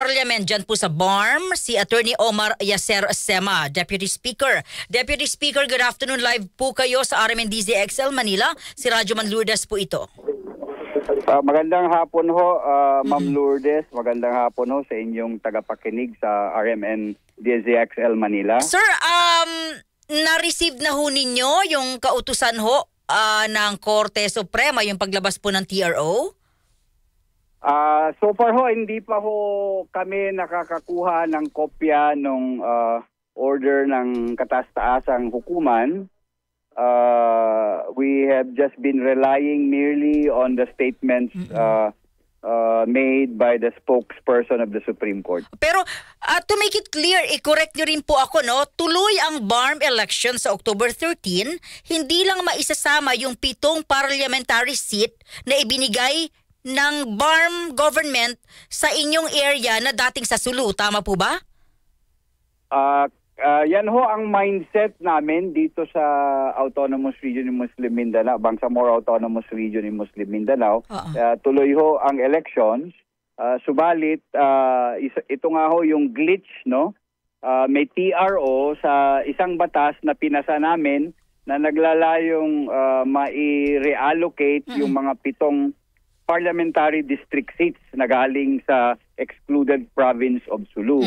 Parliament dyan po sa BARM, si Attorney Omar Yasser Sema, Deputy Speaker. Deputy Speaker, good afternoon. Live po kayo sa RMN DZXL Manila. Si Radyo Man Lourdes po ito. Magandang hapon ho, Ma'am Lourdes. Magandang hapon ho sa inyong tagapakinig sa RMN DZXL Manila. Sir, na-receive na ho ninyo yung kautusan ho ng Korte Suprema, yung paglabas po ng TRO? So far ho, hindi pa ho kami nakakakuha ng kopya ng order ng kataas-taasang hukuman. We have just been relying merely on the statements made by the spokesperson of the Supreme Court. Pero to make it clear, i-correct nyo rin po ako, no? Tuloy ang BARM election sa October 13, hindi lang maisasama yung 7 parliamentary seat na ibinigay ng BARM government sa inyong area na dating sa Sulu. Tama po ba? Yan ho ang mindset namin dito sa Autonomous Region in Muslim Mindanao, Bangsamoro Autonomous Region in Muslim Mindanao. Tuloy ho ang elections. Subalit, ito nga ho yung glitch, no? May TRO sa isang batas na pinasa namin na naglalayong mai-reallocate yung mga 7 parliamentary district seats na galing sa excluded province of Sulu.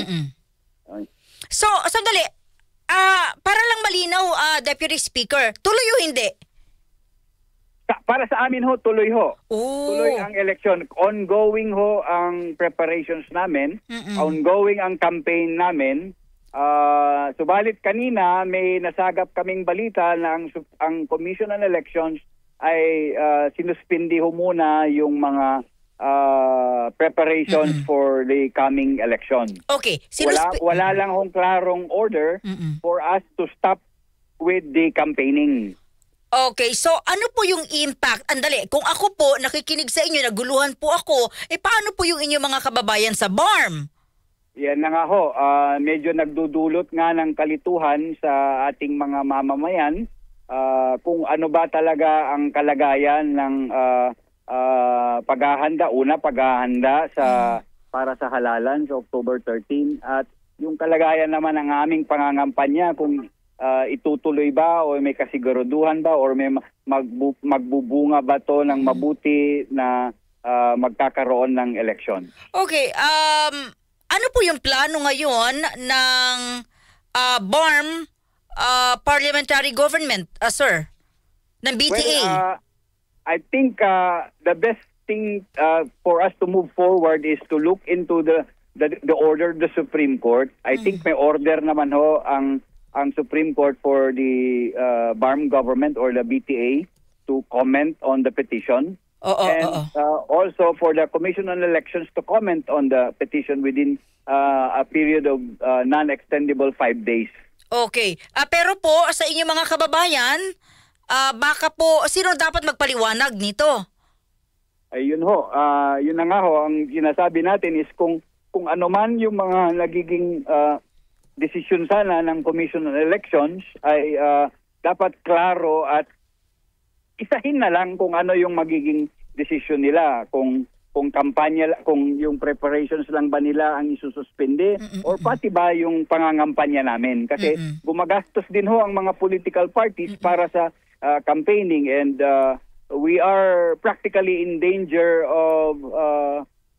So, sandali. Para lang malinaw, Deputy Speaker, tuloy o hindi? Para sa amin ho, tuloy ho. Tuloy ang election. Ongoing ho ang preparations namin. Ongoing ang campaign namin. Subalit kanina, may nasagap kaming balita na ang Commission on Elections ay sinuspindi ho muna yung mga preparations for the coming election. Okay. Wala lang hong klarong order for us to stop with the campaigning. Okay, so ano po yung impact? Andali, kung ako po nakikinig sa inyo, naguluhan po ako, paano po yung inyong mga kababayan sa BARM? Yan na nga ho, medyo nagdudulot nga ng kalituhan sa ating mga mamamayan kung ano ba talaga ang kalagayan ng paghahanda para sa halalan sa October 13 at yung kalagayan naman ng aming pangangampanya kung itutuloy ba o may kasiguraduhan ba or may magbubunga ba to ng mabuti na magkakaroon ng eleksyon. Okay, ano po yung plano ngayon ng BARM parliamentary government, sir? Ng BTA? Well, I think the best thing for us to move forward is to look into the order of the Supreme Court. I think may order naman ho ang Supreme Court for the BARM government or the BTA to comment on the petition. Also for the Commission on Elections to comment on the petition within a period of non-extendable 5 days. Okay. Pero po sa inyong mga kababayan, baka po, sino dapat magpaliwanag nito? Ayun ho. Yun na nga ho. Ang sinasabi natin is kung ano man yung mga nagiging desisyon sana ng Commission on Elections ay dapat klaro at isahin na lang kung ano yung magiging desisyon nila. Kung kampanya, kung yung preparations lang ba nila ang isususpende or pati ba yung pangangampanya namin. Kasi gumagastos din ho ang mga political parties para sa campaigning and we are practically in danger of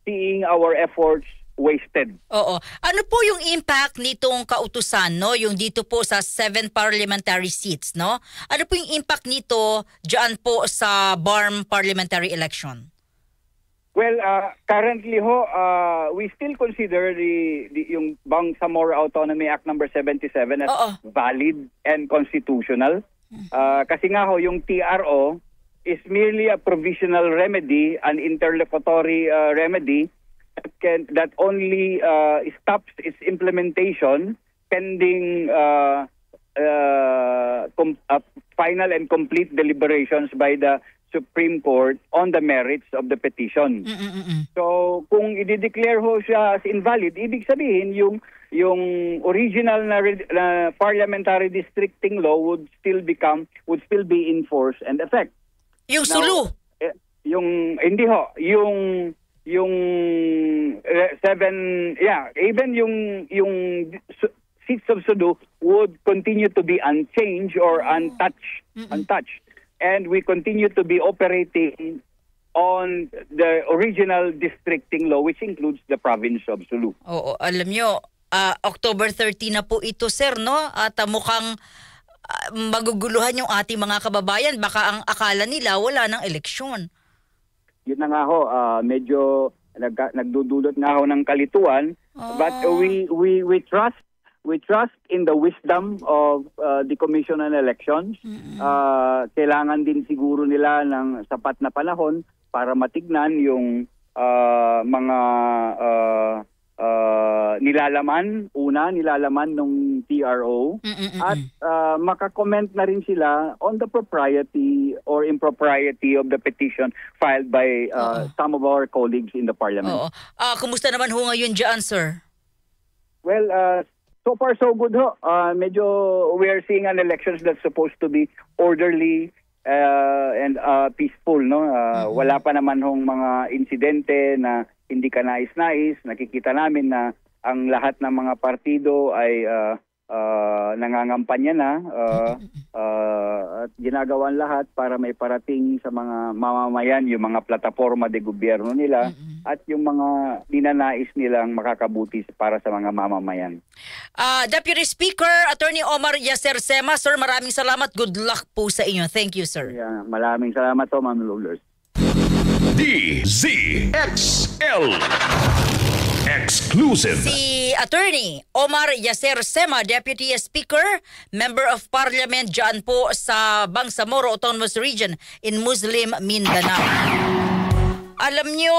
seeing our efforts wasted. Oo. Ano po yung impact nitong kautusan, no? Yung dito po sa 7 parliamentary seats, no? Ano po yung impact nito diyan po sa BARM parliamentary election? Well, currently ho, we still consider yung Bangsamoro Autonomy Act number 77 as valid and constitutional. Kasi nga ho, yung TRO is merely a provisional remedy, an interlocutory remedy that only stops its implementation pending final and complete deliberations by the Supreme Court on the merits of the petition. So, kung i-declare ho siya as invalid, ibig sabihin yung original na parliamentary districting law would still be in force and effect. Yung Sulu? Hindi ho, yung even yung seats of Sudu would continue to be unchanged or untouched. And we continue to be operating on the original districting law, which includes the province of Sulu. Oo, alam nyo, October 30 na po ito, sir, no? At mukhang maguguluhan yung ating mga kababayan. Baka ang akala nila wala ng eleksyon. Yun na nga ho, medyo nagdudulot nga ho ng kalituan. But we trust in the wisdom of the Commission on Elections. Kailangan din siguro nila ng sapat na panahon para matignan yung mga nilalaman nung TRO at makakomment na rin sila on the propriety or impropriety of the petition filed by some of our colleagues in the Parliament. Kumusta naman ho ngayon dyan, sir? Well, so far so good ho. Medyo we are seeing an elections that's supposed to be orderly and peaceful, no? Wala pa naman hong mga insidente na hindi ka nais-nais. Nakikita namin na ang lahat ng mga partido ay nangangampanya na at ginagawan lahat para may parating sa mga mamamayan yung mga plataforma de gobyerno nila at yung mga ninanais nilang makakabuti para sa mga mamamayan. Deputy Speaker, Attorney Omar Yaser Sema, sir, maraming salamat. Good luck po sa inyo. Thank you, sir. Yeah, maraming salamat po, Ma'am Lulers. DZXL Exclusive. Si Attorney Omar Yaser Sema, Deputy Speaker, Member of Parliament dyan po sa Bangsamoro Autonomous Region in Muslim Mindanao. Alam nyo,